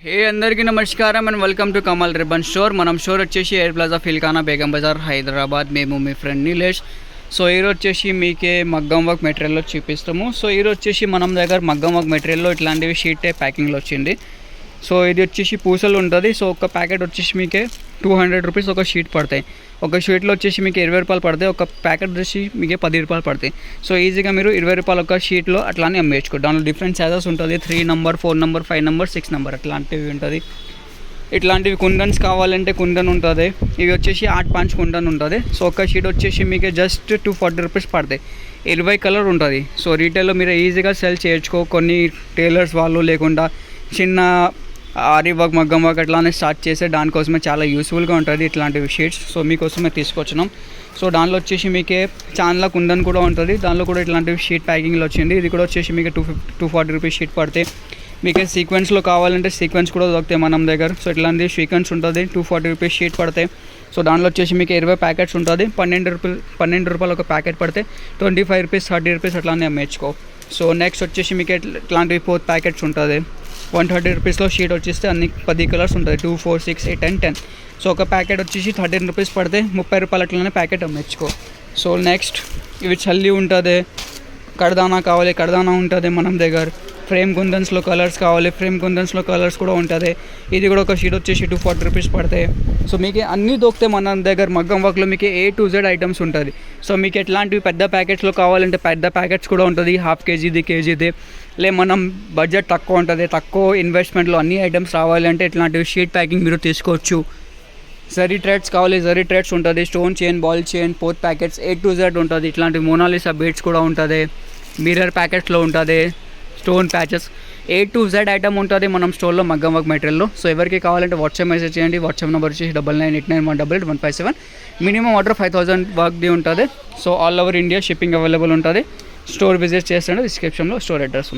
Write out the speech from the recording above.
హే అందరికీ నమస్కారం and welcome to Kamal ribbon store. మనం స్టోర్ వచ్చేసి ఎయిర్ ప్లాజా ఫిల్కానా బేగం బజార్ హైదరాబాద్. మేము మీ ఫ్రెండ్ నీలేష్. సో ఈరోజు వచ్చేసి మీకే మగ్గం వర్క్ మెటీరియల్లో చూపిస్తాము. సో ఈరోజు వచ్చేసి మనం దగ్గర మగ్గం వర్క్ మెటీరియల్లో ఇట్లాంటివి షీట్ ప్యాకింగ్లో వచ్చింది. సో ఇది వచ్చేసి పూసలు ఉంటుంది. సో ఒక ప్యాకెట్ వచ్చేసి మీకే 200 రూపీస్ ఒక షీట్ పడతాయి. ఒక షీట్లో వచ్చేసి మీకు 20 రూపాయలు పడతాయి. ఒక ప్యాకెట్ వచ్చేసి మీకు 10 రూపాయలు పడతాయి. సో ఈజీగా మీరు 20 రూపాయలు ఒక షీట్లో అట్లానే అమ్మేసుకో. దాంట్లో డిఫరెంట్ సైజెస్ ఉంటుంది. 3 నెంబర్, 4 నెంబర్, 5 నెంబర్, 6 నెంబర్ అట్లాంటివి ఉంటుంది. ఇట్లాంటివి కుందన్స్ కావాలంటే కుందన్ ఉంటుంది. ఇవి వచ్చేసి 8 పాంచ్ కుందన్ ఉంటుంది. సో ఒక షీట్ వచ్చేసి మీకు జస్ట్ 240 రూపీస్ పడతాయి. 20 కలర్ ఉంటుంది. సో రీటైల్లో మీరు ఈజీగా సెల్ చేయొచ్చుకో. కొన్ని టైలర్స్ వాళ్ళు లేకుండా చిన్న ఆరి వర్క్, మగ్గం వర్క్ అట్లానే స్టార్ట్ చేసే దానికోసమే చాలా యూస్ఫుల్గా ఉంటుంది ఇట్లాంటివి షీట్స్. సో మీకోసమే తీసుకొచ్చినాం. సో దానిలో వచ్చేసి మీకే చాలా కుందన్ కూడా ఉంటుంది. దానిలో కూడా ఇట్లాంటివి షీట్ ప్యాకింగ్లో వచ్చింది. ఇది కూడా వచ్చేసి మీకు 240 రూపీస్ షీట్ పడితే. మీకు సీక్వెన్స్లో కావాలంటే సీక్వెన్స్ కూడా దొరుకుతాయి మనం దగ్గర. సో ఇట్లాంటి సీక్వెన్స్ ఉంటుంది. 240 రూపీస్ షీట్ పడతాయి. సో దాంట్లో వచ్చేసి మీకు 20 ప్యాకెట్స్ ఉంటుంది. 12 రూపాయలు ఒక ప్యాకెట్ పడితే 25 రూపీస్, 30 రూపీస్ అట్లానే అమ్మేసుకో. సో నెక్స్ట్ వచ్చేసి మీకు ఇట్లాంటివి 4 ప్యాకెట్స్ ఉంటుంది. 130 రూపీస్లో షీట్ వచ్చేస్తే అన్ని 10 కలర్స్ ఉంటుంది. 2, 4, 6, 8 and 10. సో ఒక ప్యాకెట్ వచ్చేసి 13 రూపీస్ పడితే 30 రూపాయలు అట్లనే ప్యాకెట్ అమ్మేసుకో. సో నెక్స్ట్ ఇవి చల్లి ఉంటుంది. కడదానా కావాలి, కడదానా ఉంటుంది మనం దగ్గర. ఫ్రేమ్ కుందన్స్లో కలర్స్ కావాలి, ఫ్రేమ్ కుందన్స్లో కలర్స్ కూడా ఉంటుంది. ఇది కూడా ఒక షీట్ వచ్చేసి 240 రూపీస్ పడతాయి. సో మీకు అన్నీ దొరికితే మన దగ్గర మగ్గం వర్క్లో మీకు A to Z ఐటమ్స్ ఉంటుంది. సో మీకు ఎట్లాంటివి పెద్ద ప్యాకెట్స్లో కావాలంటే పెద్ద ప్యాకెట్స్ కూడా ఉంటుంది. హాఫ్ కేజీది, కేజీది. మనం బడ్జెట్ తక్కువ ఉంటుంది, తక్కువ ఇన్వెస్ట్మెంట్లో అన్ని ఐటమ్స్ రావాలంటే ఇట్లాంటివి షీట్ ప్యాకింగ్ మీరు తీసుకోవచ్చు. జరీ థ్రెడ్స్ కావాలి, జరీ థ్రెడ్స్ ఉంటుంది. Stone chain, ball chain, 4 packets A to Z ఉంటుంది. ఇట్లాంటి మోనాలిసా బీడ్స్ కూడా ఉంటుంది. మిర్రర్ ప్యాకెట్స్లో ఉంటుంది. Stone patches A to Z item ఉంటుంది మనం స్టోర్లో మగ్గం వర్క్ మెటీరియల్లో. సో ఎవరికి కావాలంటే వాట్సాప్ మెసేజ్ చేయండి. వాట్సాప్ నెంబర్ వచ్చేసి 9989188157. మినిమం ఆర్డర్ 5000 వర్క్ది ఉంటుంది. So all over India shipping available ఉంటుంది. స్టోర్ విజిట్ చేస్తే డిస్క్రిప్షన్లో స్టోర్ అడ్రస్ ఉంది.